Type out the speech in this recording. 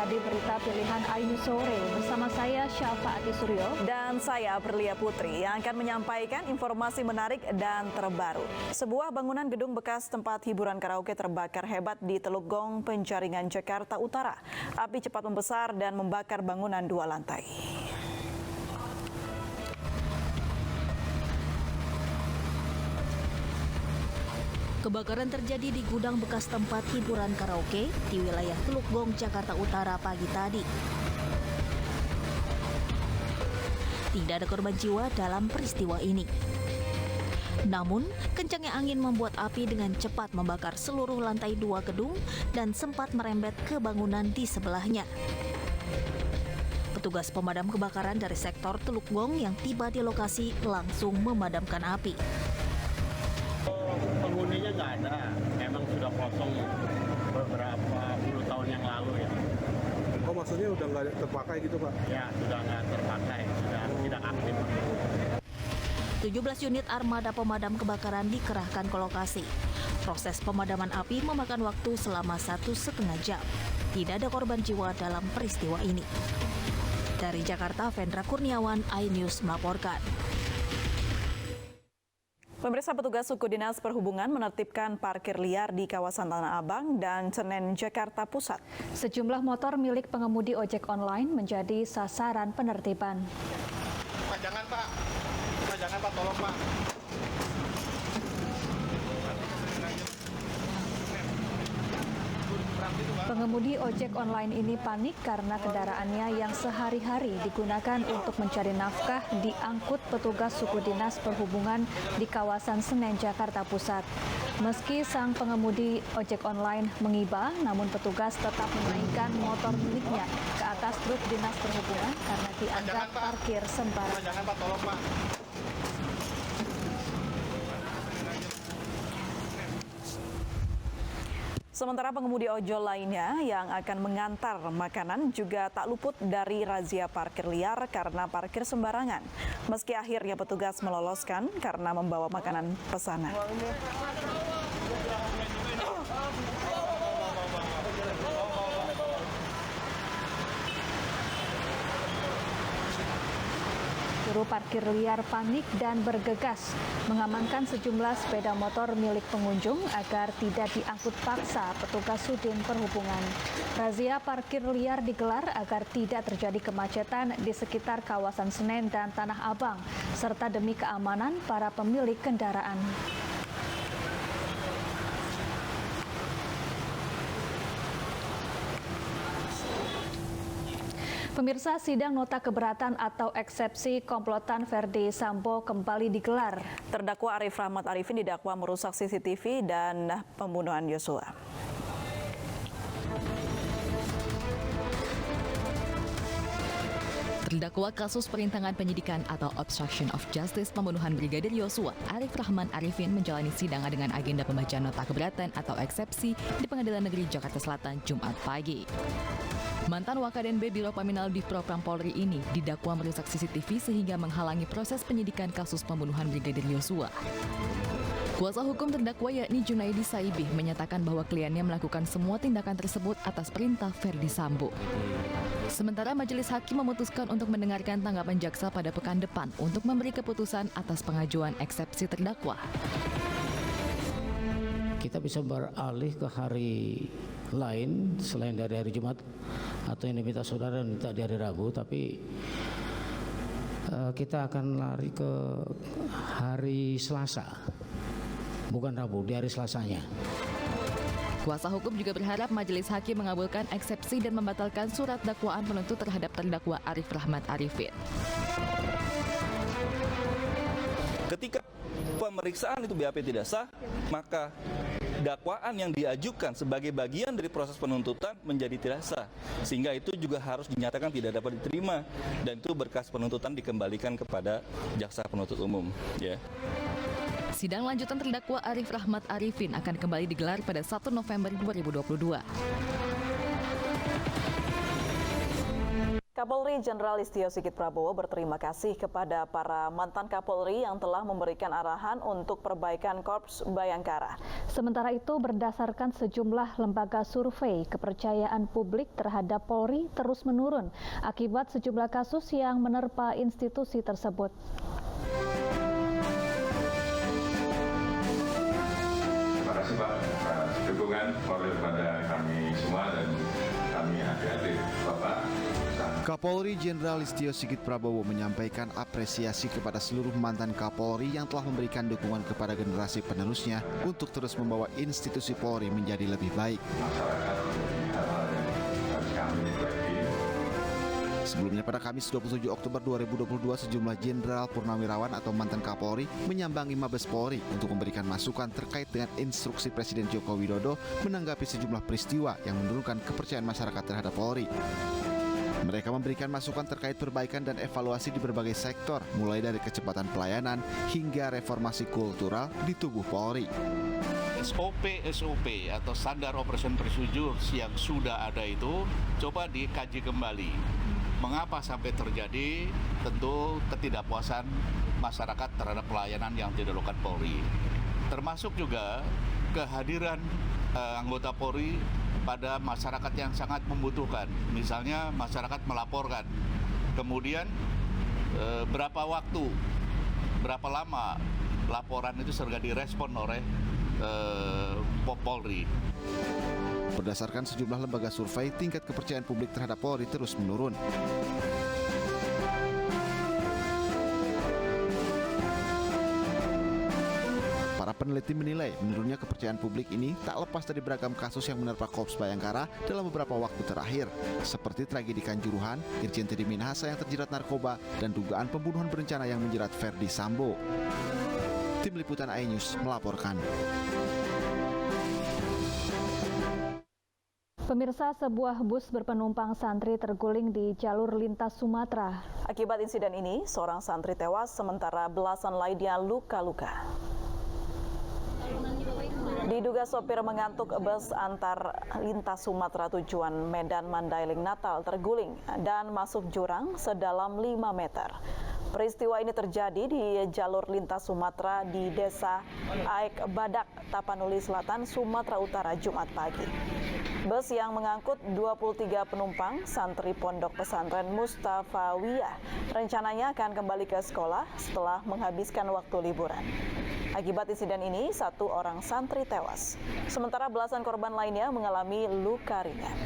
Hadi Berita Pilihan iNews Sore. Bersama saya Syafaati Suryo dan saya Berlia Putri yang akan menyampaikan informasi menarik dan terbaru. Sebuah bangunan gedung bekas tempat hiburan karaoke terbakar hebat di Teluk Gong, Penjaringan, Jakarta Utara. Api cepat membesar dan membakar bangunan 2 lantai. Kebakaran terjadi di gudang bekas tempat hiburan karaoke di wilayah Teluk Gong, Jakarta Utara pagi tadi. Tidak ada korban jiwa dalam peristiwa ini. Namun, kencangnya angin membuat api dengan cepat membakar seluruh lantai 2 gedung dan sempat merembet ke bangunan di sebelahnya. Petugas pemadam kebakaran dari sektor Teluk Gong yang tiba di lokasi langsung memadamkan api. Penghuninya nggak ada, memang sudah kosong beberapa puluh tahun yang lalu ya. Oh, maksudnya udah nggak terpakai gitu, Pak? Ya, sudah nggak terpakai, sudah tidak aktif. 17 unit armada pemadam kebakaran dikerahkan ke lokasi. Proses pemadaman api memakan waktu selama 1,5 jam. Tidak ada korban jiwa dalam peristiwa ini. Dari Jakarta, Vendra Kurniawan, iNews melaporkan. Pemirsa, petugas suku dinas perhubungan menertibkan parkir liar di kawasan Tanah Abang dan Senen, Jakarta Pusat. Sejumlah motor milik pengemudi ojek online menjadi sasaran penertiban. Pak, jangan Pak. Pak, jangan Pak, tolong Pak. Pengemudi ojek online ini panik karena kendaraannya yang sehari-hari digunakan untuk mencari nafkah diangkut petugas suku dinas perhubungan di kawasan Senen, Jakarta Pusat. Meski sang pengemudi ojek online mengiba, namun petugas tetap menaikkan motor miliknya ke atas truk dinas perhubungan karena dianggap parkir sembarangan. Jangan Pak, tolong Pak. Sementara pengemudi ojol lainnya yang akan mengantar makanan juga tak luput dari razia parkir liar karena parkir sembarangan. Meski akhirnya petugas meloloskan karena membawa makanan pesanan. Juru parkir liar panik dan bergegas mengamankan sejumlah sepeda motor milik pengunjung agar tidak diangkut paksa petugas Sudin Perhubungan. Razia parkir liar digelar agar tidak terjadi kemacetan di sekitar kawasan Senen dan Tanah Abang, serta demi keamanan para pemilik kendaraan. Pemirsa, sidang nota keberatan atau eksepsi komplotan Verdi Sambo kembali digelar. Terdakwa Arif Rahmat Arifin didakwa merusak CCTV dan pembunuhan Yosua. Terdakwa kasus perintangan penyidikan atau obstruction of justice pembunuhan Brigadir Yosua, Arif Rahman Arifin menjalani sidang dengan agenda pembacaan nota keberatan atau eksepsi di Pengadilan Negeri Jakarta Selatan Jumat pagi. Mantan Wakadenbe Biro Paminal Divpropam Polri ini didakwa merusak CCTV sehingga menghalangi proses penyidikan kasus pembunuhan Brigadir Yosua. Kuasa hukum terdakwa yakni Junaidi Saibih menyatakan bahwa kliennya melakukan semua tindakan tersebut atas perintah Verdi Sambo. Sementara majelis hakim memutuskan untuk mendengarkan tanggapan jaksa pada pekan depan untuk memberi keputusan atas pengajuan eksepsi terdakwa. Kita bisa beralih ke hari lain selain dari hari Jumat atau yang diminta saudara minta di hari Rabu, tapi kita akan lari ke hari Selasa, bukan Rabu, di hari Selasanya. Kuasa hukum juga berharap majelis hakim mengabulkan eksepsi dan membatalkan surat dakwaan penuntut terhadap terdakwa Arif Rahmat Arifin. Ketika pemeriksaan itu BAP tidak sah, maka dakwaan yang diajukan sebagai bagian dari proses penuntutan menjadi tidak sah, sehingga itu juga harus dinyatakan tidak dapat diterima, dan itu berkas penuntutan dikembalikan kepada jaksa penuntut umum. Sidang lanjutan terdakwa Arif Rahmat Arifin akan kembali digelar pada 1 November 2022. Kapolri Jenderal Listio Sigit Prabowo berterima kasih kepada para mantan Kapolri yang telah memberikan arahan untuk perbaikan Korps Bayangkara. Sementara itu, berdasarkan sejumlah lembaga survei, kepercayaan publik terhadap Polri terus menurun akibat sejumlah kasus yang menerpa institusi tersebut. Terima kasih Pak atas dukungan moral kepada kami semua dan kami adik-adik Bapak. Kapolri Jenderal Listio Sigit Prabowo menyampaikan apresiasi kepada seluruh mantan Kapolri yang telah memberikan dukungan kepada generasi penerusnya untuk terus membawa institusi Polri menjadi lebih baik. Masyarakat hal-hal yang harus kami perbaiki. Sebelumnya pada Kamis 27 Oktober 2022, sejumlah Jenderal Purnawirawan atau mantan Kapolri menyambangi Mabes Polri untuk memberikan masukan terkait dengan instruksi Presiden Joko Widodo menanggapi sejumlah peristiwa yang menurunkan kepercayaan masyarakat terhadap Polri. Mereka memberikan masukan terkait perbaikan dan evaluasi di berbagai sektor, mulai dari kecepatan pelayanan hingga reformasi kultural di tubuh Polri. SOP atau standar operation procedure yang sudah ada itu coba dikaji kembali. Mengapa sampai terjadi tentu ketidakpuasan masyarakat terhadap pelayanan yang dilakukan Polri. Termasuk juga kehadiran anggota Polri pada masyarakat yang sangat membutuhkan. Misalnya masyarakat melaporkan, kemudian berapa waktu, berapa lama laporan itu serga direspon oleh Polri. Berdasarkan sejumlah lembaga survei, tingkat kepercayaan publik terhadap Polri terus menurun. Para peneliti menilai menurunnya kepercayaan publik ini tak lepas dari beragam kasus yang menerpa Korps Bayangkara dalam beberapa waktu terakhir, seperti tragedi Kanjuruhan, Irjen Teddy Minahasa yang terjerat narkoba, dan dugaan pembunuhan berencana yang menjerat Verdi Sambo. Tim Liputan iNews melaporkan. Pemirsa, sebuah bus berpenumpang santri terguling di jalur lintas Sumatera. Akibat insiden ini, seorang santri tewas sementara belasan lainnya luka-luka. Diduga sopir mengantuk, bus antar lintas Sumatera tujuan Medan Mandailing Natal terguling dan masuk jurang sedalam 5 meter. Peristiwa ini terjadi di jalur lintas Sumatera di Desa Aek Badak, Tapanuli Selatan, Sumatera Utara, Jumat pagi. Bus yang mengangkut 23 penumpang santri Pondok Pesantren Mustafawiyah rencananya akan kembali ke sekolah setelah menghabiskan waktu liburan. Akibat insiden ini, 1 orang santri tewas, sementara belasan korban lainnya mengalami luka ringan.